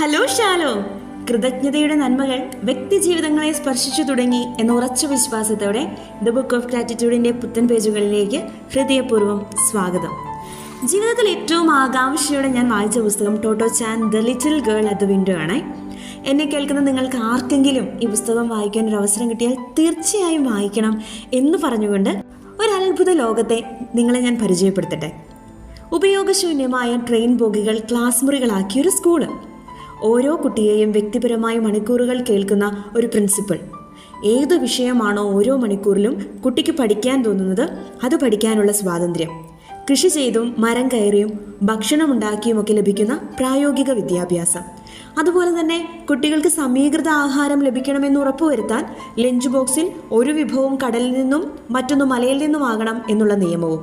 Hello shallow. കൃതജ്ഞതയുടെ നന്മകൾ വ്യക്തി ജീവിതങ്ങളെ സ്പർശിച്ചു തുടങ്ങി എന്ന ഉറച്ച വിശ്വാസത്തോടെ ദ ബുക്ക് ഓഫ് ഗ്രാറ്റിറ്റ്യൂഡിൻ്റെ പുത്തൻ പേജുകളിലേക്ക് ഹൃദയപൂർവ്വം സ്വാഗതം. ജീവിതത്തിൽ ഏറ്റവും ആകാംക്ഷയോടെ ഞാൻ വായിച്ച പുസ്തകം Totto chan the little girl at the window ആണ്. എന്നെ കേൾക്കുന്ന നിങ്ങൾക്ക് ആർക്കെങ്കിലും ഈ പുസ്തകം വായിക്കാൻ ഒരു അവസരം കിട്ടിയാൽ തീർച്ചയായും വായിക്കണം എന്ന് പറഞ്ഞുകൊണ്ട് ഒരു അത്ഭുത ലോകത്തെ നിങ്ങളെ ഞാൻ പരിചയപ്പെടുത്തട്ടെ. ഉപയോഗശൂന്യമായ ട്രെയിൻ ബോഗികൾ ക്ലാസ് മുറികളാക്കിയ ഒരു സ്കൂള്, ഓരോ കുട്ടിയെയും വ്യക്തിപരമായ മണിക്കൂറുകൾ കേൾക്കുന്ന ഒരു പ്രിൻസിപ്പൽ, ഏത് വിഷയമാണോ ഓരോ മണിക്കൂറിലും കുട്ടിക്ക് പഠിക്കാൻ തോന്നുന്നത് അത് പഠിക്കാനുള്ള സ്വാതന്ത്ര്യം, കൃഷി ചെയ്തും മരം കയറിയും ഭക്ഷണമുണ്ടാക്കിയുമൊക്കെ ലഭിക്കുന്ന പ്രായോഗിക വിദ്യാഭ്യാസം, അതുപോലെ തന്നെ കുട്ടികൾക്ക് സമീകൃത ആഹാരം ലഭിക്കണമെന്ന് ഉറപ്പുവരുത്താൻ ലഞ്ച് ബോക്സിൽ ഒരു വിഭവവും കടലിൽ നിന്നും മറ്റൊന്ന് മലയിൽ നിന്നുമാകണം എന്നുള്ള നിയമവും.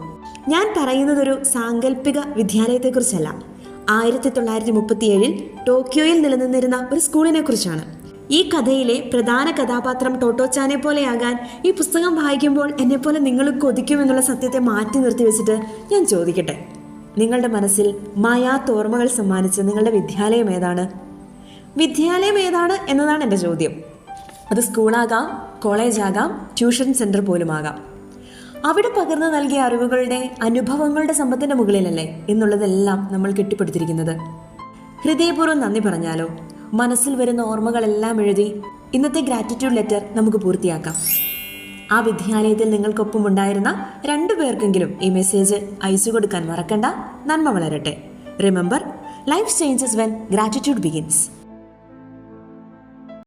ഞാൻ പറയുന്നതൊരു സാങ്കല്പിക വിദ്യാലയത്തെക്കുറിച്ചല്ല, 1937 ടോക്കിയോയിൽ നിലനിന്നിരുന്ന ഒരു സ്കൂളിനെ കുറിച്ചാണ്. ഈ കഥയിലെ പ്രധാന കഥാപാത്രം ടോട്ടോ ചാനെ പോലെയാകാൻ ഈ പുസ്തകം വായിക്കുമ്പോൾ എന്നെപ്പോലെ നിങ്ങൾ കൊതിക്കുമെന്നുള്ള സത്യത്തെ മാറ്റി നിർത്തി വെച്ചിട്ട് ഞാൻ ചോദിക്കട്ടെ, നിങ്ങളുടെ മനസ്സിൽ മായാത്ത ഓർമ്മകൾ സമ്മാനിച്ച് നിങ്ങളുടെ വിദ്യാലയം ഏതാണ്? വിദ്യാലയം ഏതാണ് എന്നതാണ് എൻ്റെ ചോദ്യം. അത് സ്കൂളാകാം, കോളേജാകാം, ട്യൂഷൻ സെൻറ്റർ പോലുമാകാം. അവിടെ പകർന്നു നൽകിയ അറിവുകളുടെ അനുഭവങ്ങളുടെ സമ്പത്തിൻ്റെ മുകളിലല്ലേ എന്നുള്ളതെല്ലാം നമ്മൾ കെട്ടിപ്പടുത്തിരിക്കുന്നത്. ഹൃദയപൂർവ്വം നന്ദി പറഞ്ഞാലോ? മനസ്സിൽ വരുന്ന ഓർമ്മകളെല്ലാം എഴുതി ഇന്നത്തെ ഗ്രാറ്റിറ്റ്യൂഡ് ലെറ്റർ നമുക്ക് പൂർത്തിയാക്കാം. ആ വിദ്യാലയത്തിൽ നിങ്ങൾക്കൊപ്പം ഉണ്ടായിരുന്ന 2 പേർക്കെങ്കിലും ഈ മെസ്സേജ് അയച്ചു കൊടുക്കാൻ മറക്കണ്ട. നന്മ വളരട്ടെ. Remember, life changes when gratitude begins.